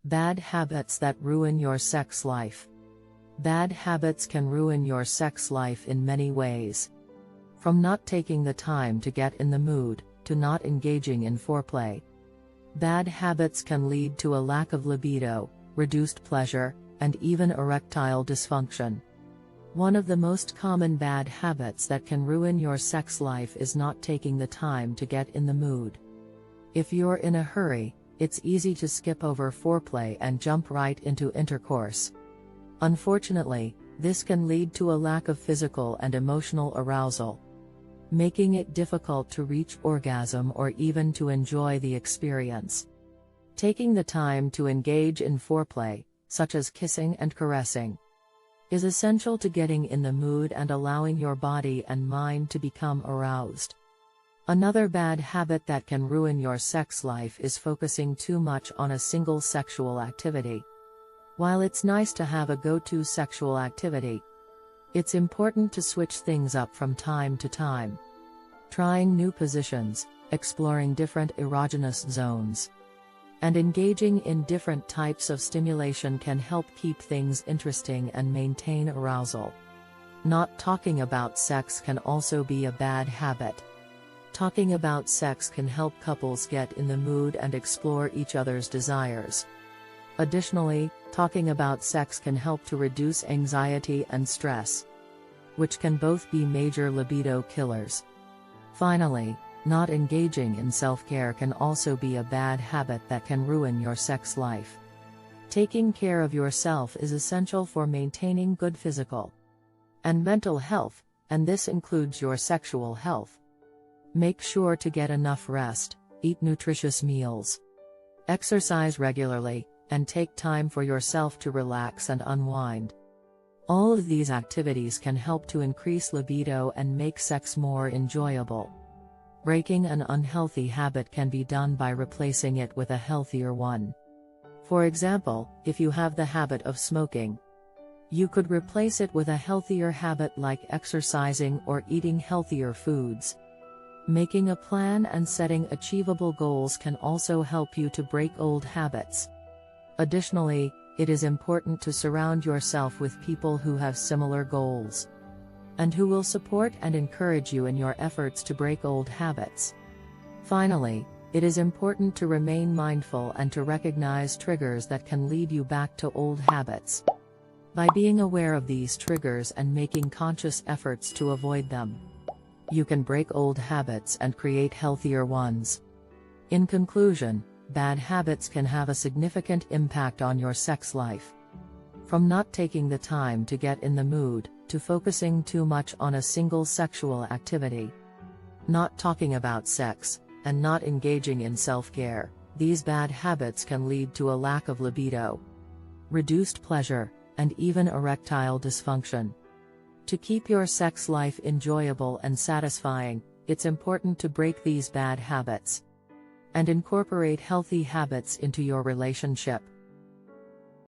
Bad habits that ruin your sex life. Bad habits can ruin your sex life in many ways. From not taking the time to get in the mood, to not engaging in foreplay. Bad habits can lead to a lack of libido, reduced pleasure, and even erectile dysfunction. One of the most common bad habits that can ruin your sex life is not taking the time to get in the mood. If you're in a hurry, it's easy to skip over foreplay and jump right into intercourse. Unfortunately, this can lead to a lack of physical and emotional arousal, making it difficult to reach orgasm or even to enjoy the experience. Taking the time to engage in foreplay, such as kissing and caressing, is essential to getting in the mood and allowing your body and mind to become aroused. Another bad habit that can ruin your sex life is focusing too much on a single sexual activity. While it's nice to have a go-to sexual activity, it's important to switch things up from time to time. Trying new positions, exploring different erogenous zones, and engaging in different types of stimulation can help keep things interesting and maintain arousal. Not talking about sex can also be a bad habit. Talking about sex can help couples get in the mood and explore each other's desires. Additionally, talking about sex can help to reduce anxiety and stress, which can both be major libido killers. Finally, not engaging in self-care can also be a bad habit that can ruin your sex life. Taking care of yourself is essential for maintaining good physical and mental health, and this includes your sexual health. Make sure to get enough rest, eat nutritious meals, exercise regularly, and take time for yourself to relax and unwind. All of these activities can help to increase libido and make sex more enjoyable. Breaking an unhealthy habit can be done by replacing it with a healthier one. For example, if you have the habit of smoking, you could replace it with a healthier habit like exercising or eating healthier foods. Making a plan and setting achievable goals can also help you to break old habits. Additionally, it is important to surround yourself with people who have similar goals, and who will support and encourage you in your efforts to break old habits. Finally, it is important to remain mindful and to recognize triggers that can lead you back to old habits. By being aware of these triggers and making conscious efforts to avoid them, you can break old habits and create healthier ones. In conclusion, bad habits can have a significant impact on your sex life. From not taking the time to get in the mood, to focusing too much on a single sexual activity, not talking about sex, and not engaging in self-care, these bad habits can lead to a lack of libido, reduced pleasure, and even erectile dysfunction. To keep your sex life enjoyable and satisfying, it's important to break these bad habits and incorporate healthy habits into your relationship.